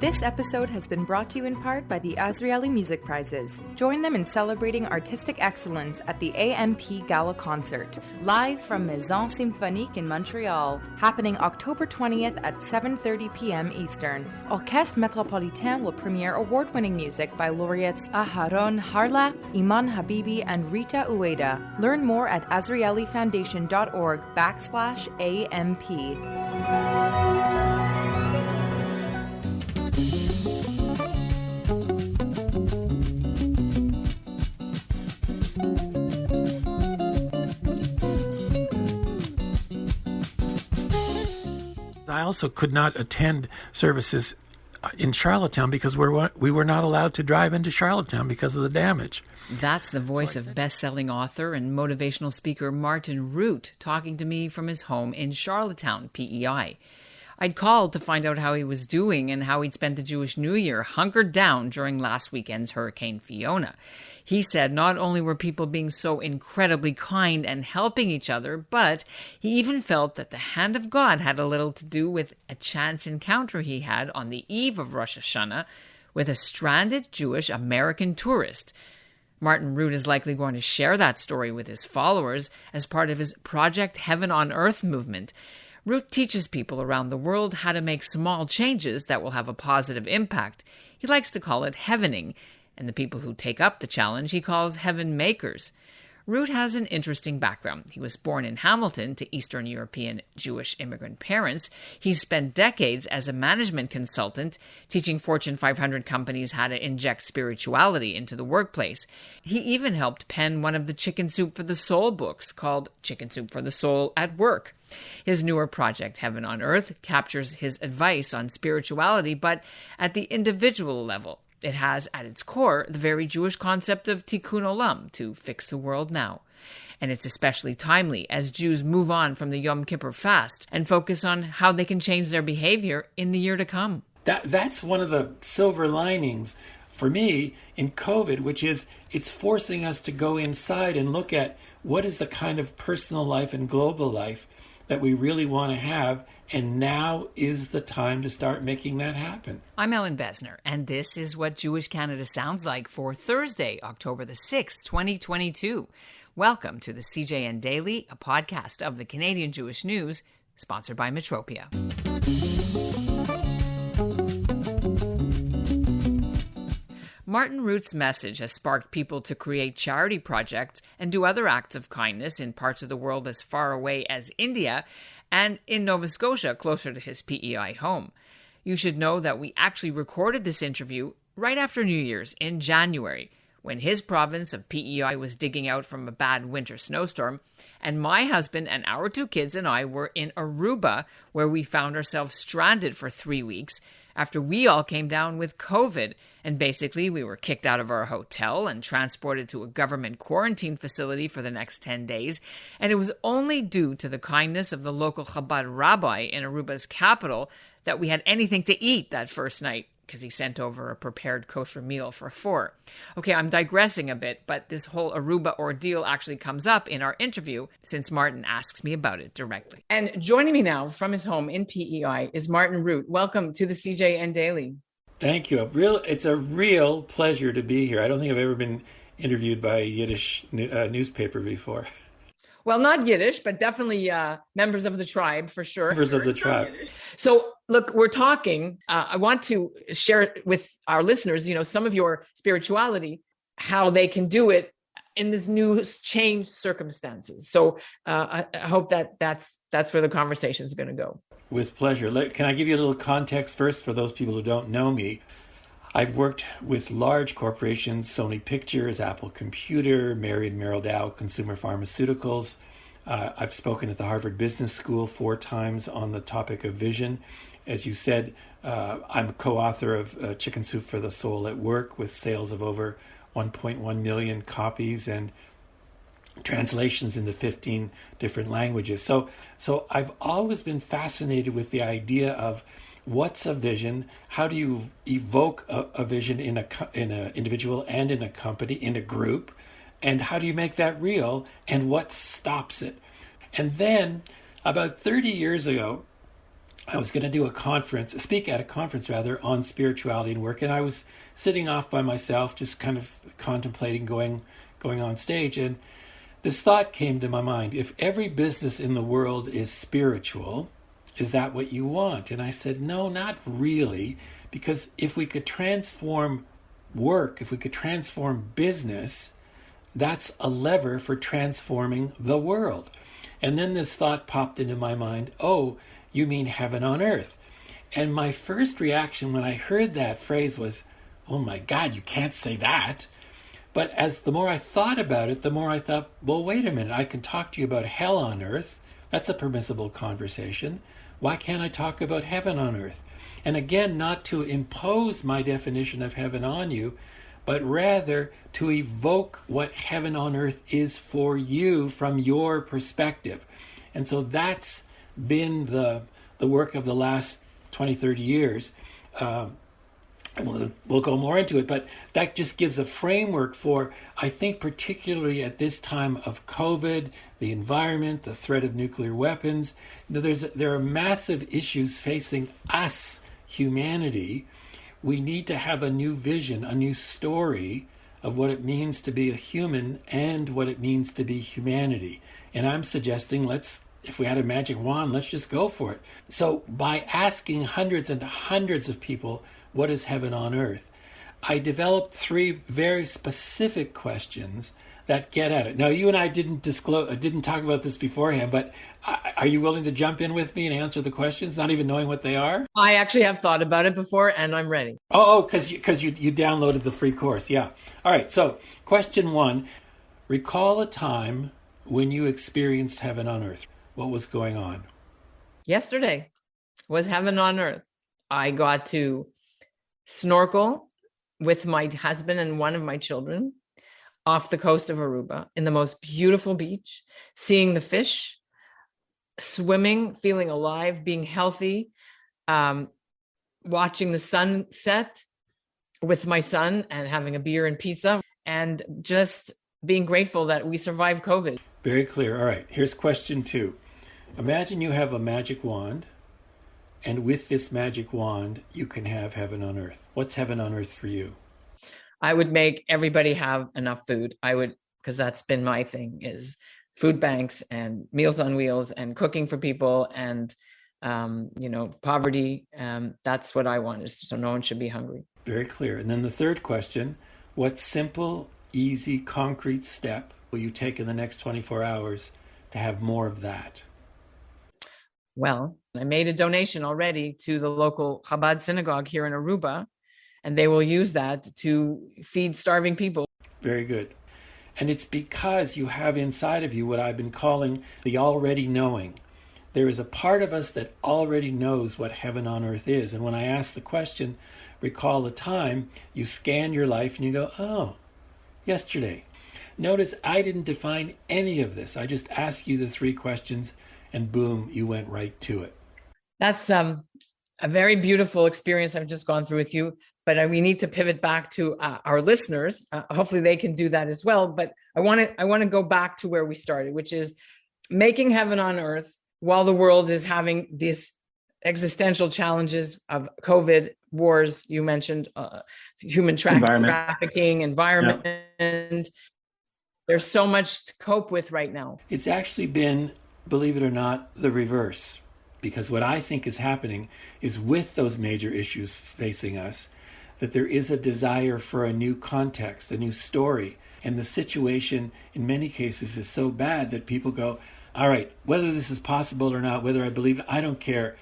This episode has been brought to you in part by the Azrieli Music Prizes. Join them in celebrating artistic excellence at the AMP Gala Concert, live from Maison Symphonique in Montreal, happening October 20th at 7:30 p.m. Eastern. Orchestre Metropolitain will premiere award-winning music by laureates Aharon Harla, Iman Habibi, and Rita Ueda. Learn more at azrielifoundation.org/AMP. I also could not attend services in Charlottetown because we were not allowed to drive into Charlottetown because of the damage. That's the voice of best-selling author and motivational speaker Martin Rutte talking to me from his home in Charlottetown, PEI. I'd called to find out how he was doing and how he'd spent the Jewish New Year hunkered down during last weekend's Hurricane Fiona. He said not only were people being so incredibly kind and helping each other, but he even felt that the hand of God had a little to do with a chance encounter he had on the eve of Rosh Hashanah with a stranded Jewish American tourist. Martin Rutte is likely going to share that story with his followers as part of his Project Heaven on Earth movement. Rutte teaches people around the world how to make small changes that will have a positive impact. He likes to call it heavening, and the people who take up the challenge he calls heaven makers. Rutte has an interesting background. He was born in Hamilton to Eastern European Jewish immigrant parents. He's spent decades as a management consultant, teaching Fortune 500 companies how to inject spirituality into the workplace. He even helped pen one of the Chicken Soup for the Soul books called Chicken Soup for the Soul at Work. His newer project, Heaven on Earth, captures his advice on spirituality, but at the individual level. It has at its core the very Jewish concept of tikkun olam, to fix the world now. And it's especially timely as Jews move on from the Yom Kippur fast and focus on how they can change their behavior in the year to come. That's one of the silver linings for me in COVID, which is it's forcing us to go inside and look at what is the kind of personal life and global life that we really want to have, and now is the time to start making that happen. I'm Ellen Besner, and this is what Jewish Canada sounds like for Thursday, October the 6th, 2022. Welcome to the CJN Daily, a podcast of the Canadian Jewish News, sponsored by Metropia. Martin Rutte's message has sparked people to create charity projects and do other acts of kindness in parts of the world as far away as India and in Nova Scotia, closer to his PEI home. You should know that we actually recorded this interview right after New Year's in January, when his province of PEI was digging out from a bad winter snowstorm, and my husband and our 2 kids and I were in Aruba, where we found ourselves stranded for 3 weeks, after we all came down with COVID, and basically we were kicked out of our hotel and transported to a government quarantine facility for the next 10 days, and it was only due to the kindness of the local Chabad rabbi in Aruba's capital that we had anything to eat that first night, because he sent over a prepared kosher meal for 4. Okay, I'm digressing a bit, but this whole Aruba ordeal actually comes up in our interview since Martin asks me about it directly. And joining me now from his home in PEI is Martin Rutte. Welcome to the CJN Daily. Thank you. It's a real pleasure to be here. I don't think I've ever been interviewed by a Yiddish newspaper before. Well, not Yiddish, but definitely members of the tribe, for sure. Members of the tribe. So, look, we're talking. I want to share with our listeners, some of your spirituality, how they can do it in this new changed circumstances. So I hope that's where the conversation is going to go. With pleasure. Can I give you a little context first for those people who don't know me? I've worked with large corporations, Sony Pictures, Apple Computer, Merrill Dow Consumer Pharmaceuticals. I've spoken at the Harvard Business School 4 times on the topic of vision. As you said, I'm a co-author of Chicken Soup for the Soul at Work with sales of over 1.1 million copies and translations into 15 different languages. So I've always been fascinated with the idea of what's a vision? How do you evoke a vision in an individual and in a company, in a group? And how do you make that real? And what stops it? And then about 30 years ago, I was going to do speak at a conference rather, on spirituality and work. And I was sitting off by myself, just kind of contemplating going on stage. And this thought came to my mind: if every business in the world is spiritual, is that what you want? And I said, no, not really. Because if we could transform work, if we could transform business, that's a lever for transforming the world. And then this thought popped into my mind: oh, you mean heaven on earth? And my first reaction when I heard that phrase was, oh my God, you can't say that. But as the more I thought about it, the more I thought, well, wait a minute, I can talk to you about hell on earth. That's a permissible conversation. Why can't I talk about heaven on earth? And again, not to impose my definition of heaven on you, but rather to evoke what heaven on earth is for you from your perspective. And so that's been the work of the last 20, 30 years. We'll go more into it, but that just gives a framework for, I think, particularly at this time of COVID, the environment, the threat of nuclear weapons. There are massive issues facing us, humanity. We need to have a new vision, a new story of what it means to be a human and what it means to be humanity. And I'm suggesting if we had a magic wand, let's just go for it. So by asking hundreds and hundreds of people, what is heaven on earth? I developed 3 very specific questions that get at it. Now, you and I didn't talk about this beforehand, but are you willing to jump in with me and answer the questions, not even knowing what they are? I actually have thought about it before, and I'm ready. Oh, because you downloaded the free course. Yeah. All right. So question 1, recall a time when you experienced heaven on earth. What was going on? Yesterday was heaven on earth. I got to snorkel with my husband and one of my children off the coast of Aruba in the most beautiful beach, seeing the fish, swimming, feeling alive, being healthy, watching the sunset with my son and having a beer and pizza, and just being grateful that we survived COVID. Very clear. All right. Here's question 2. Imagine you have a magic wand, and with this magic wand, you can have heaven on earth. What's heaven on earth for you? I would make everybody have enough food. Because that's been my thing, is food banks and Meals on Wheels and cooking for people and, poverty. That's what I want, is so no one should be hungry. Very clear. And then the third question: what simple, easy, concrete step will you take in the next 24 hours to have more of that? Well, I made a donation already to the local Chabad synagogue here in Aruba, and they will use that to feed starving people. Very good. And it's because you have inside of you what I've been calling the already knowing. There is a part of us that already knows what heaven on earth is. And when I ask the question, recall a time, you scan your life and you go, oh, yesterday. Notice I didn't define any of this. I just asked you the 3 questions, and boom, you went right to it. That's a very beautiful experience I've just gone through with you, but we need to pivot back to our listeners. Hopefully they can do that as well. But I want to go back to where we started, which is making heaven on earth while the world is having these existential challenges of COVID, wars, you mentioned, human trafficking, environment. Yeah. There's so much to cope with right now. It's actually been, believe it or not, the reverse. Because what I think is happening is, with those major issues facing us, that there is a desire for a new context, a new story. And the situation in many cases is so bad that people go, all right, whether this is possible or not, whether I believe it, I don't care.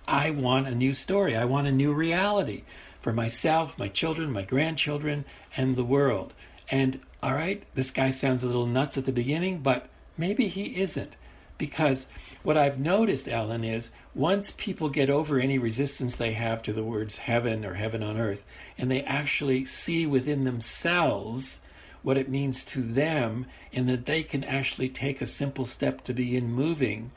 I want a new story. I want a new reality for myself, my children, my grandchildren, and the world. And all right, this guy sounds a little nuts at the beginning, but maybe he isn't. Because what I've noticed, Ellen, is once people get over any resistance they have to the words heaven or heaven on earth, and they actually see within themselves what it means to them, and that they can actually take a simple step to begin moving,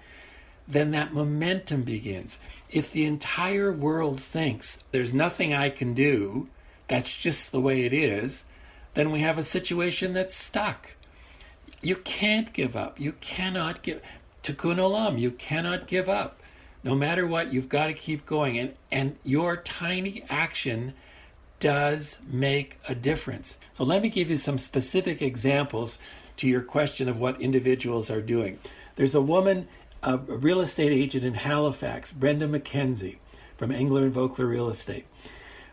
then that momentum begins. If the entire world thinks there's nothing I can do, that's just the way it is, then we have a situation that's stuck. You can't give up. You cannot give. Tikkun olam, you cannot give up. No matter what, you've got to keep going. And your tiny action does make a difference. So let me give you some specific examples to your question of what individuals are doing. There's a woman, a real estate agent in Halifax, Brenda McKenzie from Engler and Vogler Real Estate.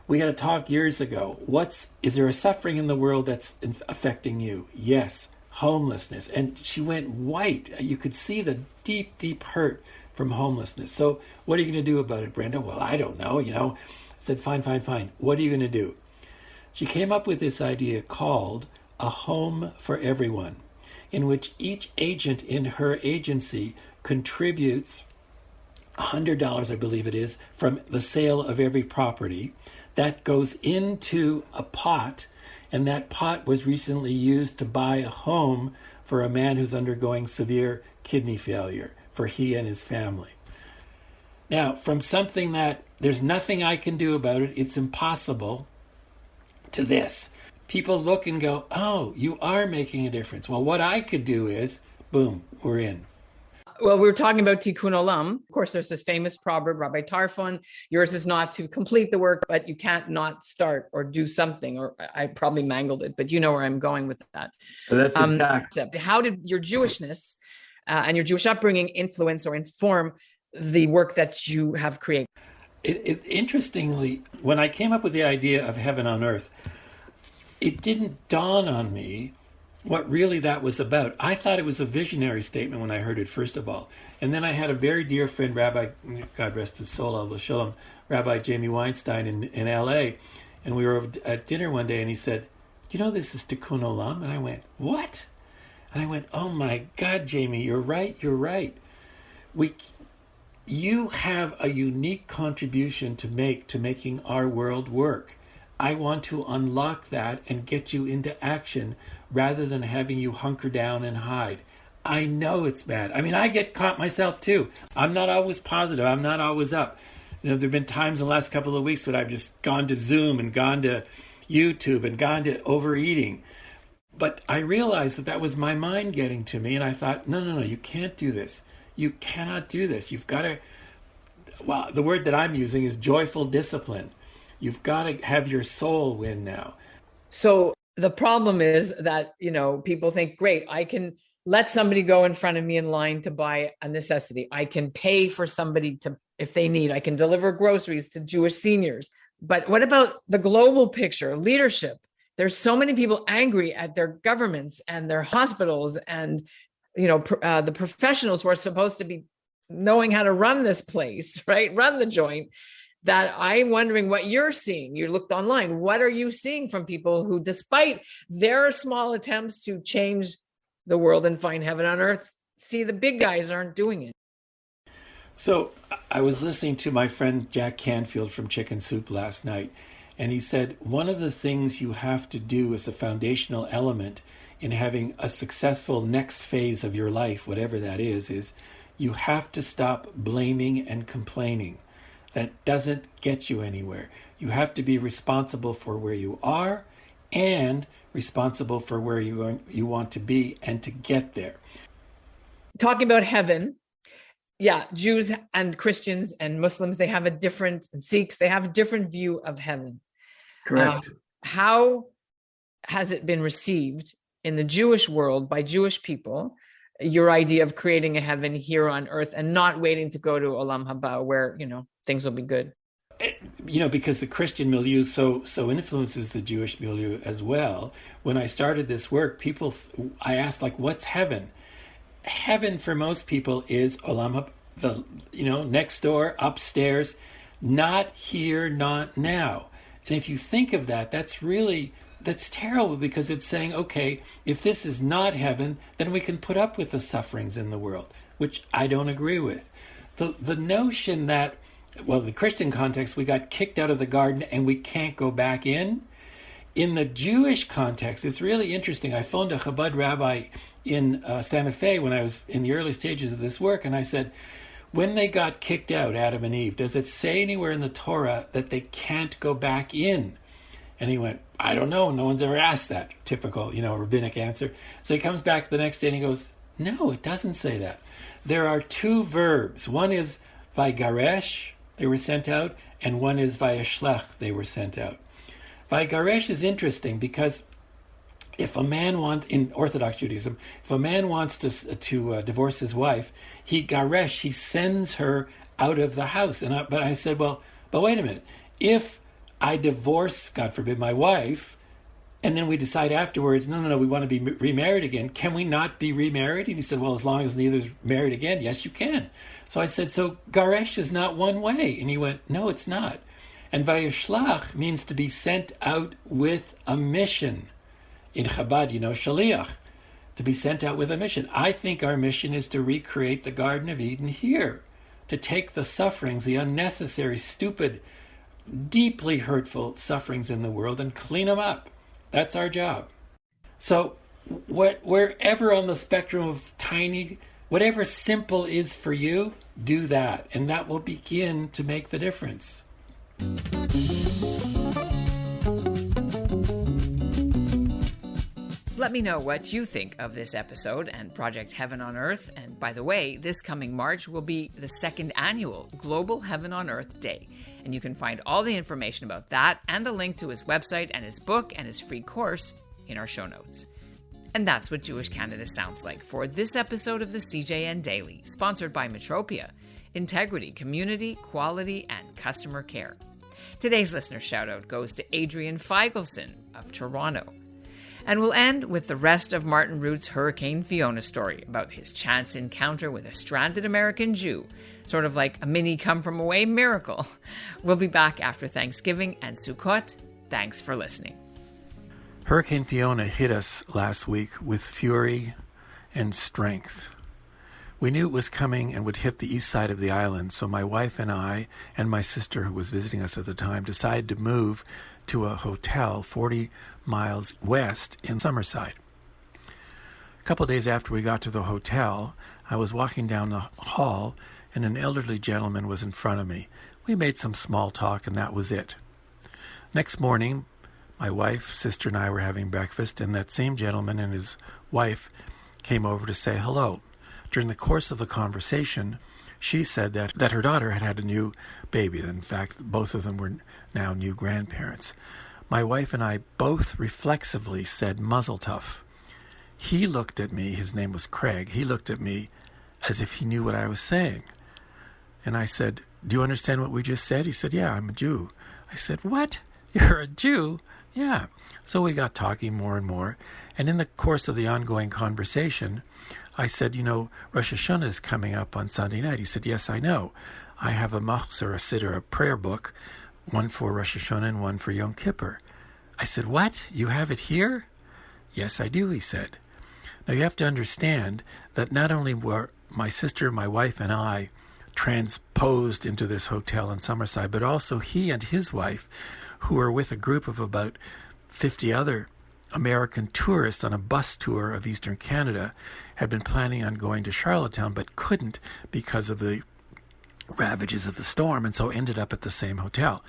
We had a talk years ago. Is there a suffering in the world that's affecting you? Yes, homelessness. And she went white. You could see the deep, deep hurt from homelessness. So what are you going to do about it, Brenda? Well, I don't know, I said, fine. What are you going to do? She came up with this idea called a home for everyone, in which each agent in her agency contributes $100, I believe it is, from the sale of every property. That goes into a pot, and that pot was recently used to buy a home for a man who's undergoing severe kidney failure for he and his family. Now, from something that there's nothing I can do about it, it's impossible, to this. People look and go, oh, you are making a difference. Well, what I could do is, boom, we're in. Well, we were talking about tikkun olam. Of course, there's this famous proverb, Rabbi Tarfon, yours is not to complete the work, but you can't not start or do something. Or I probably mangled it, but you know where I'm going with that. That's exact. How did your Jewishness and your Jewish upbringing influence or inform the work that you have created? Interestingly, when I came up with the idea of heaven on earth, it didn't dawn on me what really that was about. I thought it was a visionary statement when I heard it, first of all. And then I had a very dear friend, Rabbi, God rest his soul, Allah Shalom, Rabbi Jamie Weinstein in L.A., and we were at dinner one day, and he said, do you know this is tikkun olam? And I went, what? And I went, oh my God, Jamie, you're right. You have a unique contribution to make to making our world work. I want to unlock that and get you into action rather than having you hunker down and hide. I know it's bad. I mean, I get caught myself too. I'm not always positive. I'm not always up. There have been times in the last couple of weeks that I've just gone to Zoom and gone to YouTube and gone to overeating. But I realized that was my mind getting to me, and I thought, no, you can't do this. You cannot do this. You've got to, well, the word that I'm using is joyful discipline. You've got to have your soul win now. So the problem is that, people think, great, I can let somebody go in front of me in line to buy a necessity. I can pay for somebody to, if they need, I can deliver groceries to Jewish seniors. But what about the global picture, leadership? There's so many people angry at their governments and their hospitals and, the professionals who are supposed to be knowing how to run this place, right? Run the joint. That I'm wondering what you're seeing. You looked online. What are you seeing from people who, despite their small attempts to change the world and find heaven on earth, see the big guys aren't doing it? So I was listening to my friend Jack Canfield from Chicken Soup last night, and he said, one of the things you have to do as a foundational element in having a successful next phase of your life, whatever that is you have to stop blaming and complaining. That doesn't get you anywhere. You have to be responsible for where you are and responsible for where you want to be and to get there. Talking about heaven, Jews and Christians and Muslims, they have and Sikhs, they have a different view of heaven. Correct. How has it been received in the Jewish world by Jewish people, your idea of creating a heaven here on earth and not waiting to go to olam haba where, things will be good? Because the Christian milieu so influences the Jewish milieu as well. When I started this work, I asked, what's heaven? Heaven for most people is olam haba, next door, upstairs, not here, not now. And if you think of that, that's terrible, because it's saying, okay, if this is not heaven, then we can put up with the sufferings in the world, which I don't agree with. The notion that, the Christian context, we got kicked out of the garden and we can't go back in. In the Jewish context, it's really interesting. I phoned a Chabad rabbi in Santa Fe when I was in the early stages of this work, and I said, when they got kicked out, Adam and Eve, does it say anywhere in the Torah that they can't go back in? And he went, I don't know. No one's ever asked that. Typical, rabbinic answer. So he comes back the next day and he goes, no, it doesn't say that. There are two verbs. One is Vaygaresh, they were sent out, and one is Vayashlach, they were sent out. Vaygaresh is interesting because if a man wants, in Orthodox Judaism, if a man wants to divorce his wife, he sends her out of the house. But I said, but wait a minute. If I divorce, God forbid, my wife, and then we decide afterwards, no, we want to be remarried again, can we not be remarried? And he said, well, as long as neither's married again, yes, you can. So I said, so Garesh is not one way. And he went, no, it's not. And Vayishlach means to be sent out with a mission. In Chabad, Shaliach, to be sent out with a mission. I think our mission is to recreate the Garden of Eden here, to take the sufferings, the unnecessary, stupid, deeply hurtful sufferings in the world and clean them up. That's our job. So wherever on the spectrum of tiny, whatever simple is for you, do that, and that will begin to make the difference. Let me know what you think of this episode and Project Heaven on Earth. And by the way, this coming March will be the second annual Global Heaven on Earth Day. And you can find all the information about that and the link to his website and his book and his free course in our show notes. And that's what Jewish Canada sounds like for this episode of the CJN Daily, sponsored by Metropia, integrity, community, quality, and customer care. Today's listener shout-out goes to Adrian Feigelson of Toronto. And we'll end with the rest of Martin Rutte's Hurricane Fiona story about his chance encounter with a stranded American Jew, sort of like a mini come-from-away miracle. We'll be back after Thanksgiving and Sukkot. Thanks for listening. Hurricane Fiona hit us last week with fury and strength. We knew it was coming and would hit the east side of the island, so my wife and I, and my sister who was visiting us at the time, decided to move to a hotel 40 miles west in Summerside. A couple of days after we got to the hotel, I was walking down the hall and an elderly gentleman was in front of me. We made some small talk and that was it. Next morning, my wife, sister, and I were having breakfast, and that same gentleman and his wife came over to say hello. During the course of the conversation, she said that her daughter had a new baby. In fact, both of them were now new grandparents. My wife and I both reflexively said Mazel Tov. He looked at me, his name was Craig, he looked at me as if he knew what I was saying. And I said, do you understand what we just said? He said, yeah, I'm a Jew. I said, what? You're a Jew? Yeah. So we got talking more and more. And in the course of the ongoing conversation, I said, Rosh Hashanah is coming up on Sunday night. He said, yes, I know. I have a machzor, a siddur, a prayer book, one for Rosh Hashanah and one for Yom Kippur. I said, what? You have it here? Yes, I do, he said. Now you have to understand that not only were my sister, my wife, and I transposed into this hotel in Summerside, but also he and his wife, who were with a group of about 50 other American tourists on a bus tour of Eastern Canada, had been planning on going to Charlottetown but couldn't because of the ravages of the storm, and so ended up at the same hotel.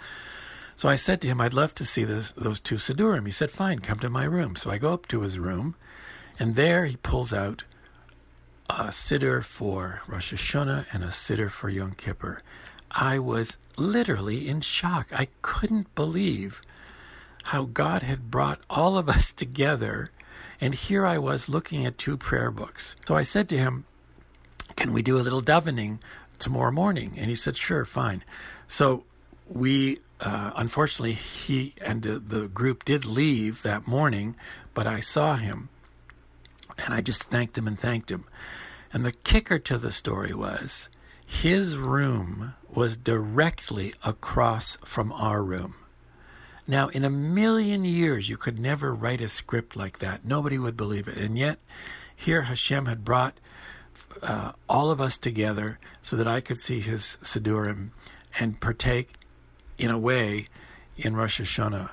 So I said to him, I'd love to see those two Siddurim. He said, fine, come to my room. So I go up to his room, and there he pulls out a siddur for Rosh Hashanah and a siddur for Yom Kippur. I was literally in shock. I couldn't believe how God had brought all of us together, and here I was looking at two prayer books. So I said to him, can we do a little davening tomorrow morning? And he said, sure, fine. So we, unfortunately, he and the group did leave that morning, but I saw him, and I just thanked him. And the kicker to the story was, his room was directly across from our room. Now, in a million years, you could never write a script like that. Nobody would believe it. And yet, here Hashem had brought all of us together so that I could see his Siddurim and partake, in a way, in Rosh Hashanah.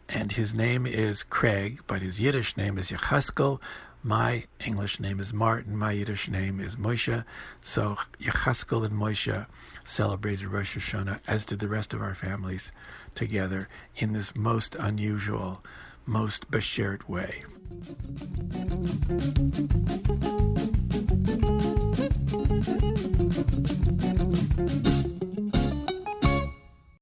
And his name is Craig, but his Yiddish name is Yechaskel. My English name is Martin. My Yiddish name is Moshe. So Yechaskel and Moshe celebrated Rosh Hashanah, as did the rest of our families, together in this most unusual, most bashert way.